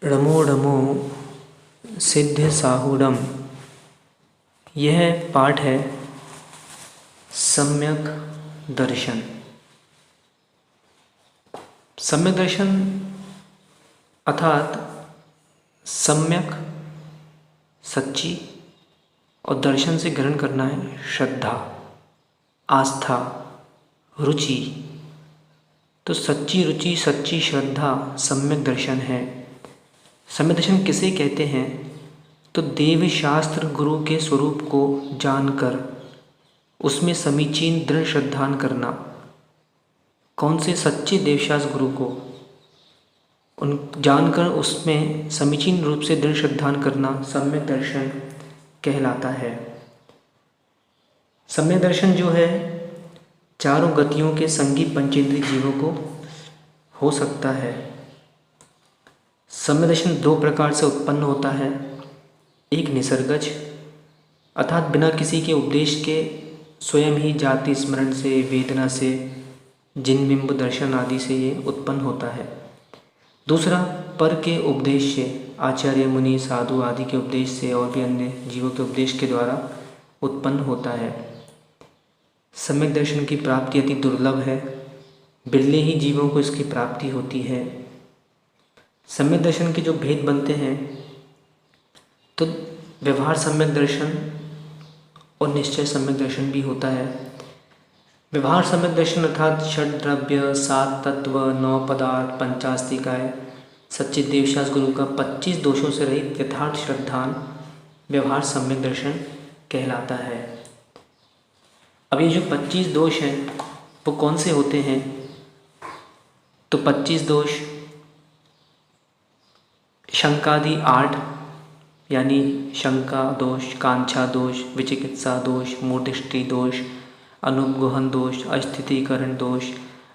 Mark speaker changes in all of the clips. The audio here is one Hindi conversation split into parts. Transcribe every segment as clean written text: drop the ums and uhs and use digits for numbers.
Speaker 1: रमो रमो सिद्ध साहुडम। यह पाठ है सम्यक दर्शन। सम्यक दर्शन अर्थात सम्यक सच्ची और दर्शन से ग्रहण करना है श्रद्धा, आस्था, रुचि। तो सच्ची रुचि, सच्ची श्रद्धा सम्यक दर्शन है। सम्यक दर्शन किसे कहते हैं? तो देव शास्त्र गुरु के स्वरूप को जानकर उसमें समीचीन दृढ़ श्रद्धान करना। कौन से? सच्चे देवशास्त्र गुरु को उन जानकर उसमें समीचीन रूप से दृढ़ श्रद्धान करना सम्यक दर्शन कहलाता है। सम्यक दर्शन जो है चारों गतियों के संगी पंचेंद्रिय जीवों को हो सकता है। सम्यक दर्शन दो प्रकार से उत्पन्न होता है। एक निसर्गज अर्थात बिना किसी के उपदेश के स्वयं ही जाति स्मरण से, वेदना से, जिन बिंब दर्शन आदि से ये उत्पन्न होता है। दूसरा पर के उपदेश से, आचार्य मुनि साधु आदि के उपदेश से और भी अन्य जीवों के उपदेश के द्वारा उत्पन्न होता है। सम्यक दर्शन की प्राप्ति अति दुर्लभ है, बिरले ही जीवों को इसकी प्राप्ति होती है। सम्यक दर्शन के जो भेद बनते हैं तो व्यवहार सम्यक दर्शन और निश्चय सम्यक दर्शन भी होता है। व्यवहार सम्यक दर्शन अर्थात षड द्रव्य, सात तत्व, 9 पदार्थ, पंचास्तिकाय, सच्चे देवशास्त्र गुरु का 25 दोषों से रहित यथार्थ श्रद्धान व्यवहार सम्यक दर्शन कहलाता है। अब ये जो 25 दोष हैं वो कौन से होते हैं? तो 25 दोष शंकादि 8 यानी शंका दोष, कांक्षा दोष, विचिकित्सा दोष, मूढ़दृष्टि दोष, अनुपगोहन दोष, अस्थितीकरण दोष,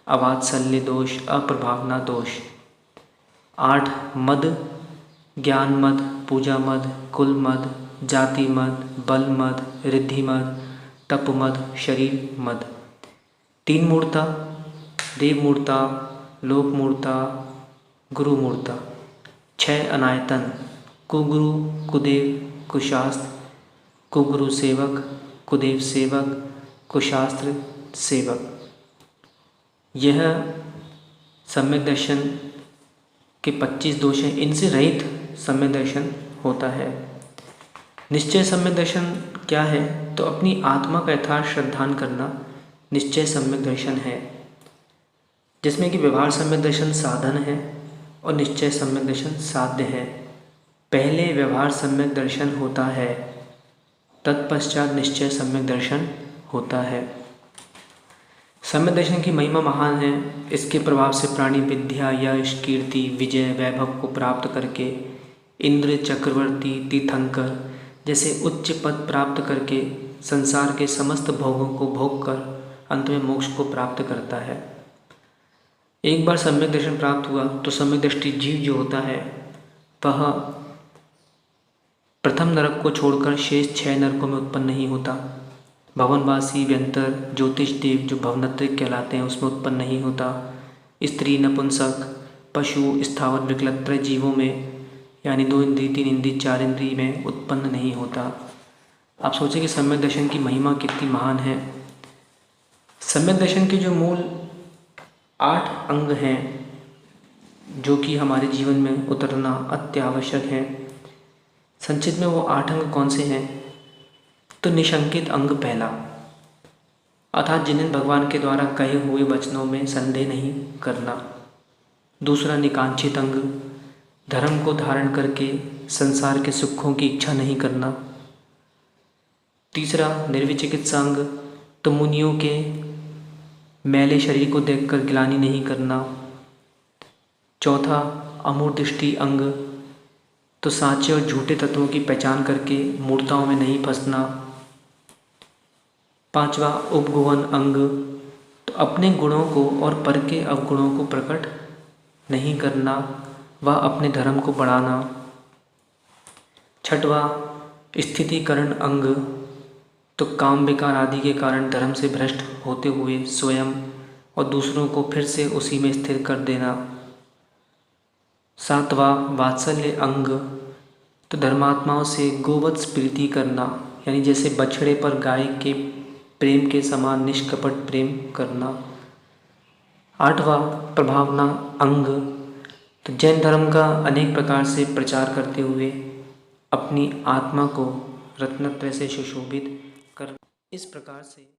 Speaker 1: अवात्सल्य दोष, अप्रभावना दोष। 8 मद, ज्ञान मद, पूजा मद, कुल मद, जाति मद, बल मद, रिद्धि मद, तप मद, शरीर मद। 3 मूर्ता, देव मूर्ता, लोक मूर्ता, गुरु मूर्ता। 6 अनायतन, कुगुरु, कुदेव, कुशास्त्र, कुगुरु सेवक, कुदेव सेवक, कुशास्त्र सेवक। यह सम्यक दर्शन के 25 दोष हैं। इनसे रहित सम्यक दर्शन होता है। निश्चय सम्यक दर्शन क्या है? तो अपनी आत्मा का यथार्थ श्रद्धान करना निश्चय सम्यक दर्शन है, जिसमें कि व्यवहार सम्यक दर्शन साधन है और निश्चय सम्यक दर्शन साध्य है। पहले व्यवहार सम्यक दर्शन होता है, तत्पश्चात निश्चय सम्यक दर्शन होता है। सम्यक दर्शन की महिमा महान है। इसके प्रभाव से प्राणी विद्या, यश, कीर्ति, विजय, वैभव को प्राप्त करके इंद्र, चक्रवर्ती, तीर्थंकर जैसे उच्च पद प्राप्त करके संसार के समस्त भोगों को भोग कर अंत में मोक्ष को प्राप्त करता है। एक बार सम्यक दर्शन प्राप्त हुआ तो सम्यक दृष्टि जीव जो होता है वह प्रथम नरक को छोड़कर शेष 6 नरकों में उत्पन्न नहीं होता। भवनवासी, व्यंतर, ज्योतिष देव जो भवनत्रिक कहलाते हैं उसमें उत्पन्न नहीं होता। स्त्री, नपुंसक, पशु, स्थावर, विकलत्र जीवों में यानी 2 इंद्रिय, 3 इंद्रिय, 4 इंद्रिय में उत्पन्न नहीं होता। आप सोचें कि सम्यक दर्शन की महिमा कितनी महान है। सम्यक दर्शन के जो मूल 8 अंग हैं जो कि हमारे जीवन में उतरना अत्यावश्यक है। संक्षिप्त में वो 8 अंग कौन से हैं? तो निशंकित अंग पहला, अर्थात जिन्हें भगवान के द्वारा कहे हुए वचनों में संदेह नहीं करना। दूसरा निकांक्षित अंग, धर्म को धारण करके संसार के सुखों की इच्छा नहीं करना। तीसरा निर्विचिकित्सा अंग, तो मुनियों के मैले शरीर को देखकर गिलानी नहीं करना। चौथा अमूढ़दृष्टि अंग, तो साचे और झूठे तत्वों की पहचान करके मूर्ताओं में नहीं फंसना। 5वां उपगोहन अंग, तो अपने गुणों को और पर के अवगुणों को प्रकट नहीं करना व अपने धर्म को बढ़ाना। 6वां स्थितीकरण अंग, तो काम विकार आदि के कारण धर्म से भ्रष्ट होते हुए स्वयं और दूसरों को फिर से उसी में स्थिर कर देना। सातवां वात्सल्य अंग, तो धर्मात्माओं से गोवत्स प्रीति करना, यानी जैसे बछड़े पर गाय के प्रेम के समान निष्कपट प्रेम करना। आठवां प्रभावना अंग, तो जैन धर्म का अनेक प्रकार से प्रचार करते हुए अपनी आत्मा को रत्नत्रय से सुशोभित कर, इस प्रकार से